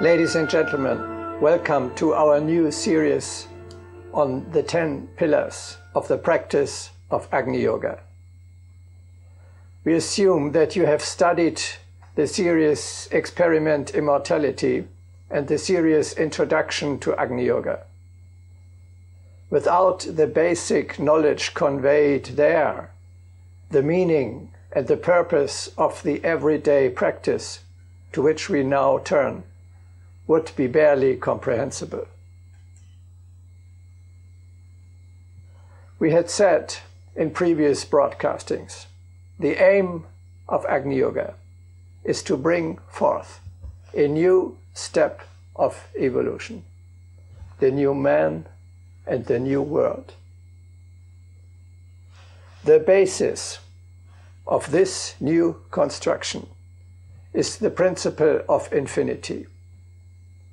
Ladies and gentlemen, welcome to our new series on the 10 pillars of the practice of Agni Yoga. We assume that you have studied the series Experiment Immortality and the series Introduction to Agni Yoga. Without the basic knowledge conveyed there, the meaning and the purpose of the everyday practice to which we now turn would be barely comprehensible. We had said in previous broadcastings, the aim of Agni Yoga is to bring forth a new step of evolution, the new man and the new world. The basis of this new construction is the principle of infinity,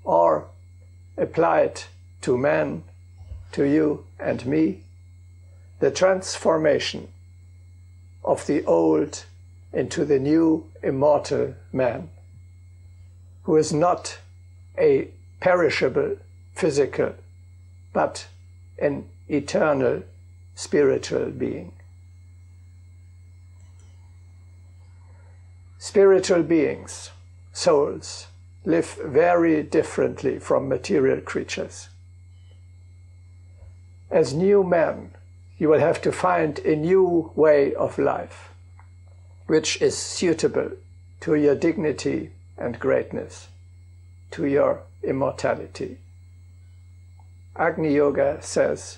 or applied to man, to you and me, the transformation of the old into the new immortal man, who is not a perishable physical, but an eternal spiritual being. Spiritual beings, souls, live very differently from material creatures. As new men, you will have to find a new way of life, which is suitable to your dignity and greatness, to your immortality. Agni Yoga says,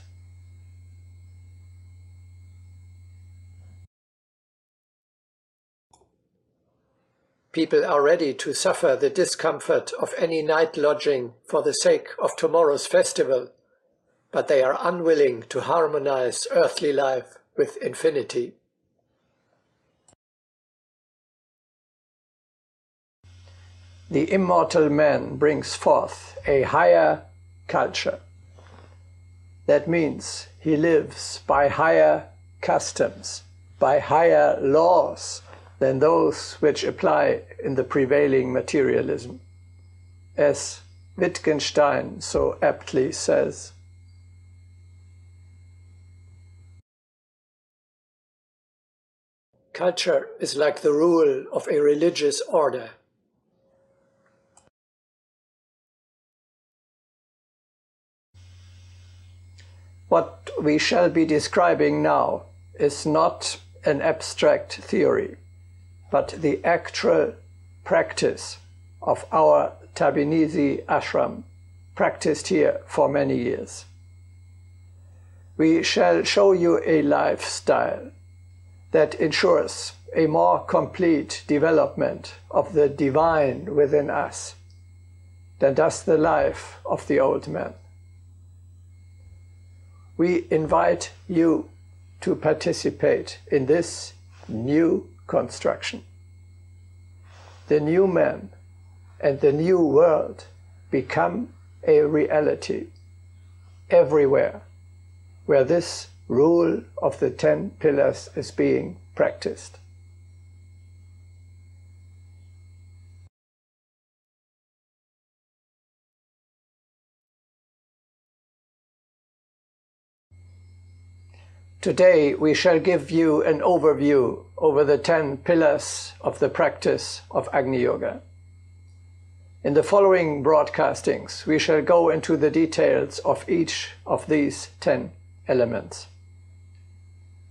people are ready to suffer the discomfort of any night lodging for the sake of tomorrow's festival, but they are unwilling to harmonize earthly life with infinity. The immortal man brings forth a higher culture. That means he lives by higher customs, by higher laws than those which apply in the prevailing materialism. As Wittgenstein so aptly says, culture is like the rule of a religious order. What we shall be describing now is not an abstract theory, but the actual practice of our Tabinisi ashram, practiced here for many years. We shall show you a lifestyle that ensures a more complete development of the divine within us than does the life of the old man. We invite you to participate in this new construction. The new man and the new world become a reality everywhere where this rule of the 10 pillars is being practiced. Today we shall give you an overview over the 10 pillars of the practice of Agni Yoga. In the following broadcastings we shall go into the details of each of these 10 elements.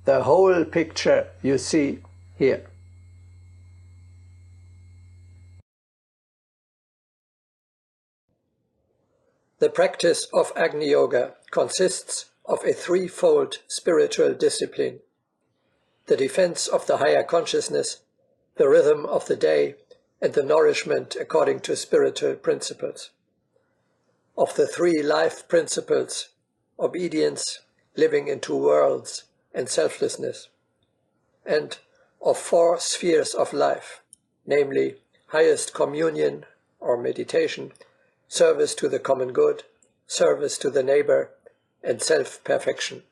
The whole picture you see here. The practice of Agni Yoga consists of a threefold spiritual discipline: the defense of the higher consciousness, the rhythm of the day, and the nourishment according to spiritual principles. Of the three life principles, obedience, living in two worlds, and selflessness, and of four spheres of life, namely highest communion or meditation, service to the common good, service to the neighbor, and self-perfection.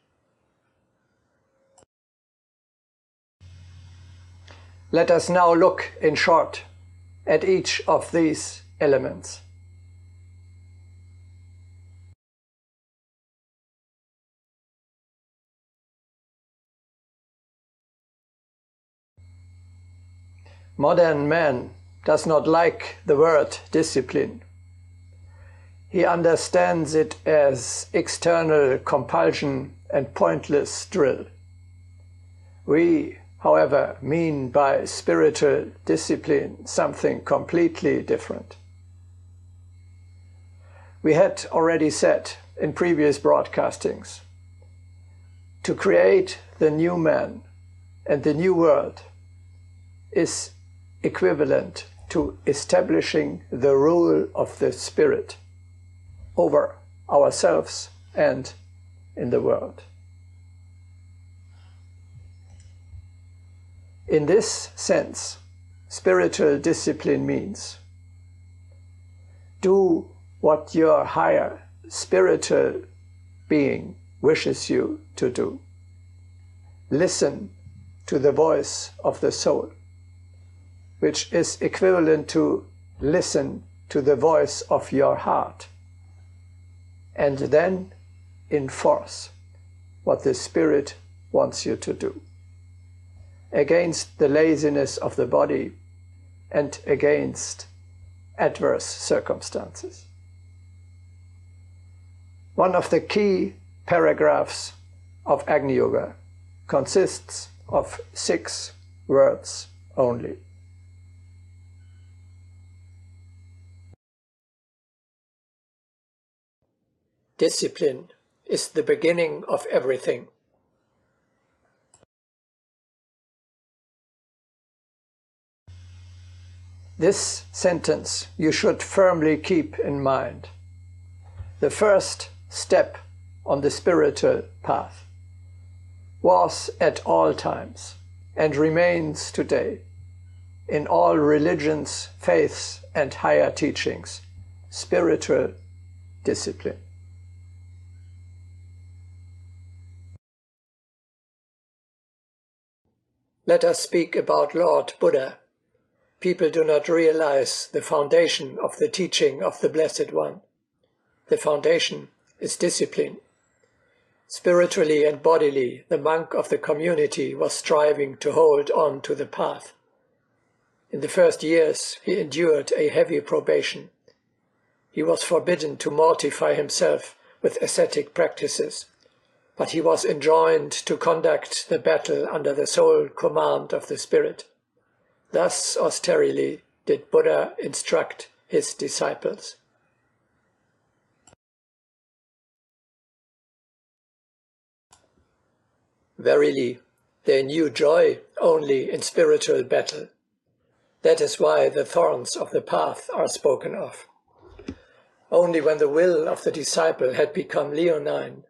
Let us now look in short at each of these elements. Modern man does not like the word discipline. He understands it as external compulsion and pointless drill. We, however, mean by spiritual discipline something completely different. We had already said in previous broadcastings, to create the new man and the new world is equivalent to establishing the rule of the Spirit over ourselves and in the world. In this sense, spiritual discipline means do what your higher spiritual being wishes you to do. Listen to the voice of the soul, which is equivalent to listen to the voice of your heart, and then enforce what the Spirit wants you to do, against the laziness of the body and against adverse circumstances. One of the key paragraphs of Agni Yoga consists of 6 words only. Discipline is the beginning of everything. This sentence you should firmly keep in mind. The first step on the spiritual path was at all times and remains today in all religions, faiths and higher teachings, spiritual discipline. Let us speak about Lord Buddha. People do not realize the foundation of the teaching of the Blessed One. The foundation is discipline. Spiritually and bodily, the monk of the community was striving to hold on to the path. In the first years, he endured a heavy probation. He was forbidden to mortify himself with ascetic practices, but he was enjoined to conduct the battle under the sole command of the Spirit. Thus austerely did Buddha instruct his disciples. Verily, they knew joy only in spiritual battle. That is why the thorns of the path are spoken of. Only when the will of the disciple had become leonine,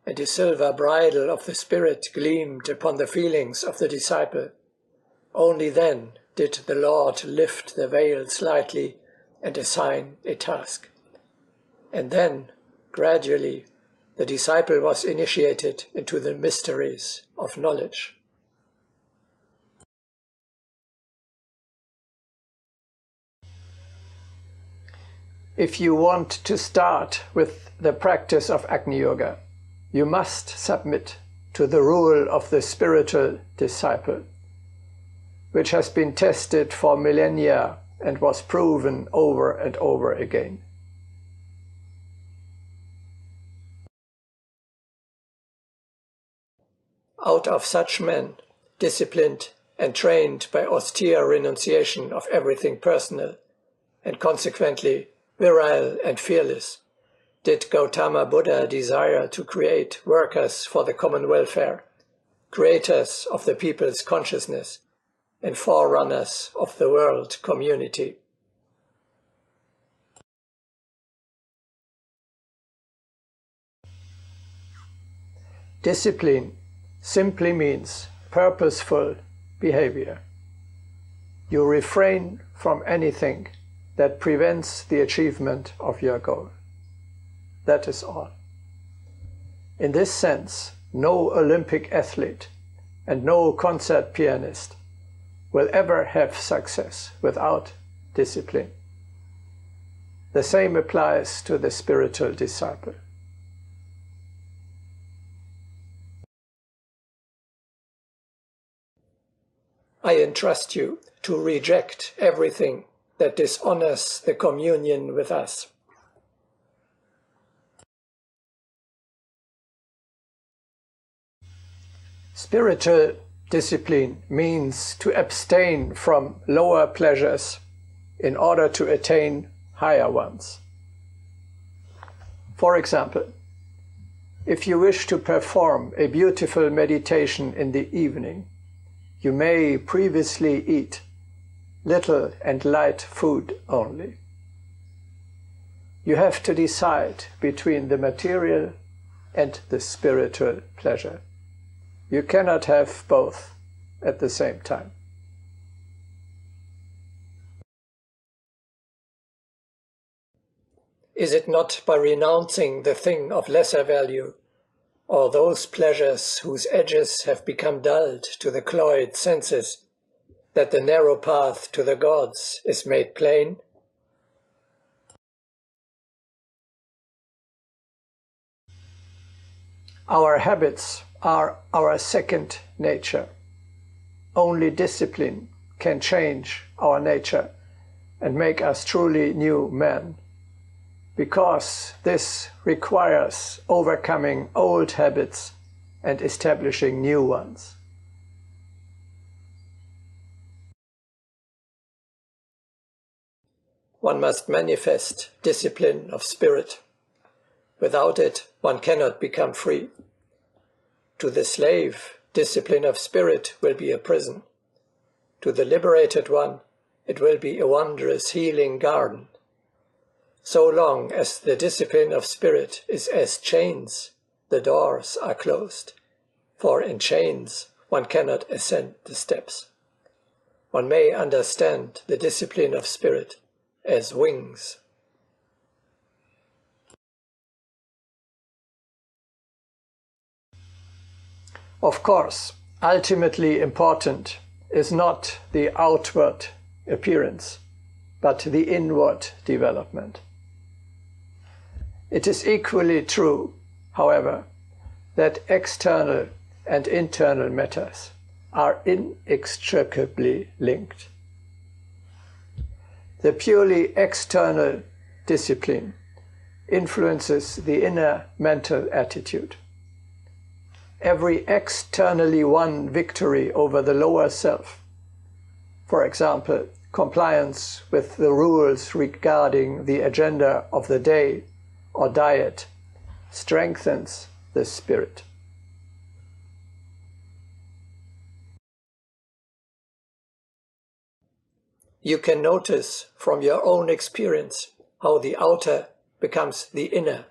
and the silver bridle of the Spirit gleamed upon the feelings of the disciple, only then did the Lord lift the veil slightly and assign a task. And then, gradually, the disciple was initiated into the mysteries of knowledge. If you want to start with the practice of Agni Yoga, you must submit to the rule of the spiritual disciple, which has been tested for millennia and was proven over and over again. Out of such men, disciplined and trained by austere renunciation of everything personal, and consequently virile and fearless, did Gautama Buddha desire to create workers for the common welfare, creators of the people's consciousness, and forerunners of the world community. Discipline simply means purposeful behavior. You refrain from anything that prevents the achievement of your goal. That is all. In this sense, no Olympic athlete and no concert pianist will ever have success without discipline. The same applies to the spiritual disciple. I entrust you to reject everything that dishonors the communion with us. Spiritual discipline means to abstain from lower pleasures in order to attain higher ones. For example, if you wish to perform a beautiful meditation in the evening, you may previously eat little and light food only. You have to decide between the material and the spiritual pleasure. You cannot have both at the same time. Is it not by renouncing the thing of lesser value, or those pleasures whose edges have become dulled to the cloyed senses, that the narrow path to the gods is made plain? Our habits are our second nature. Only discipline can change our nature and make us truly new men, because this requires overcoming old habits and establishing new ones. One must manifest discipline of spirit. Without it, one cannot become free. To the slave, discipline of spirit will be a prison. To the liberated one, it will be a wondrous healing garden. So long as the discipline of spirit is as chains, the doors are closed, for in chains one cannot ascend the steps. One may understand the discipline of spirit as wings. Of course, ultimately important is not the outward appearance, but the inward development. It is equally true, however, that external and internal matters are inextricably linked. The purely external discipline influences the inner mental attitude. Every externally won victory over the lower self, for example, compliance with the rules regarding the agenda of the day or diet, strengthens the spirit. You can notice from your own experience how the outer becomes the inner,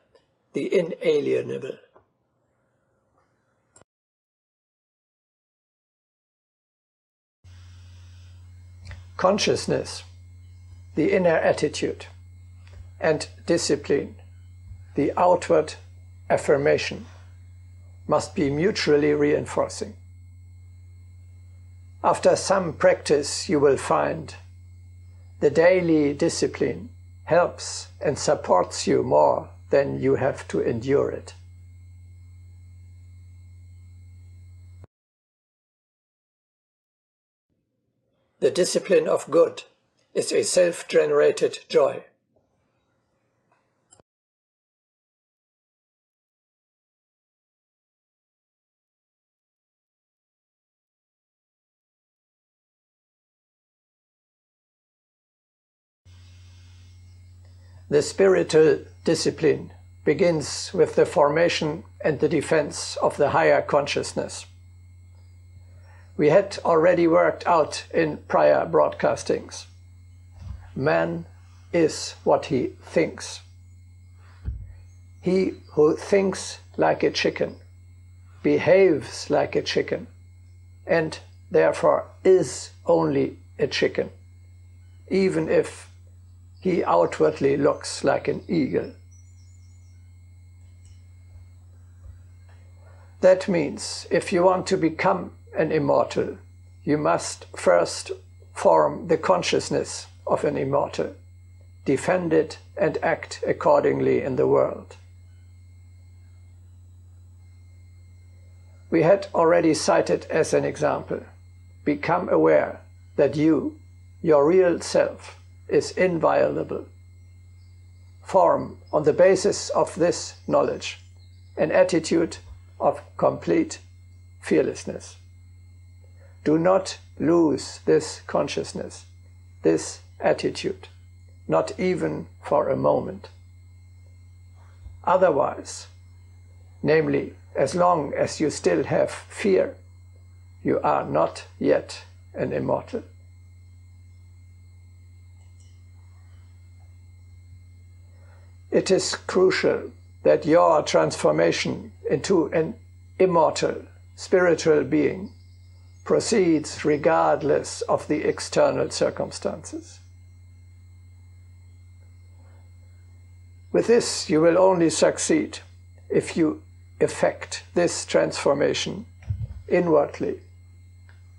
the inalienable. Consciousness, the inner attitude, and discipline, the outward affirmation, must be mutually reinforcing. After some practice, you will find the daily discipline helps and supports you more than you have to endure it. The discipline of good is a self-generated joy. The spiritual discipline begins with the formation and the defense of the higher consciousness. We had already worked out in prior broadcastings. Man is what he thinks. He who thinks like a chicken behaves like a chicken, and therefore is only a chicken, even if he outwardly looks like an eagle. That means if you want to become an immortal, you must first form the consciousness of an immortal, defend it and act accordingly in the world. We had already cited as an example become aware that you, your real self, is inviolable. Form, on the basis of this knowledge, an attitude of complete fearlessness. Do not lose this consciousness, this attitude, not even for a moment. Otherwise, namely, as long as you still have fear, you are not yet an immortal. It is crucial that your transformation into an immortal spiritual being proceeds regardless of the external circumstances. With this, you will only succeed if you effect this transformation inwardly,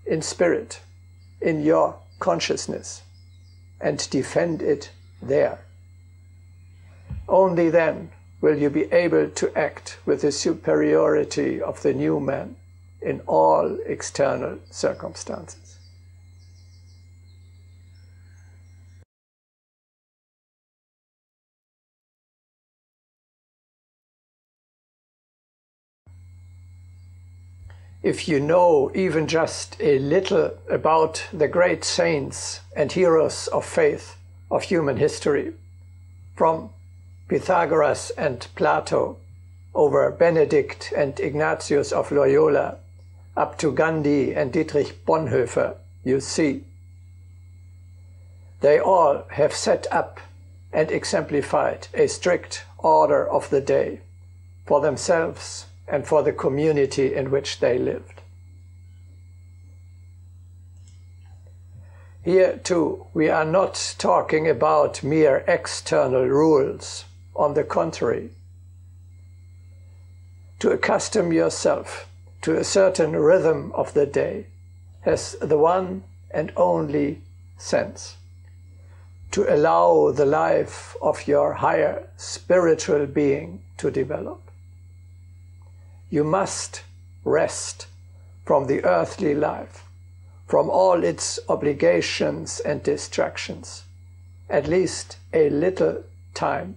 in spirit, in your consciousness, and defend it there. Only then will you be able to act with the superiority of the new man in all external circumstances. If you know even just a little about the great saints and heroes of faith of human history, from Pythagoras and Plato, over Benedict and Ignatius of Loyola, up to Gandhi and Dietrich Bonhoeffer, you see, they all have set up and exemplified a strict order of the day for themselves and for the community in which they lived. Here, too, we are not talking about mere external rules. On the contrary, to accustom yourself to a certain rhythm of the day has the one and only sense: to allow the life of your higher spiritual being to develop. You must rest from the earthly life, from all its obligations and distractions, at least a little time,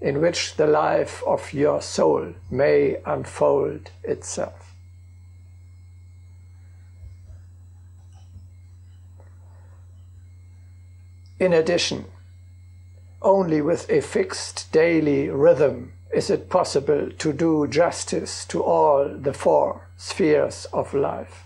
in which the life of your soul may unfold itself. In addition, only with a fixed daily rhythm is it possible to do justice to all the four spheres of life,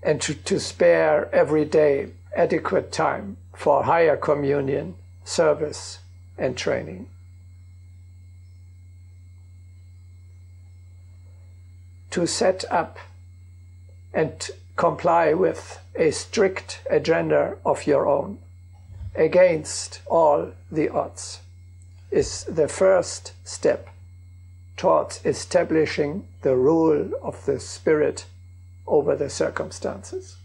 and to spare every day adequate time for higher communion, service, and training. To set up and comply with a strict agenda of your own, against all the odds, is the first step towards establishing the rule of the spirit over the circumstances.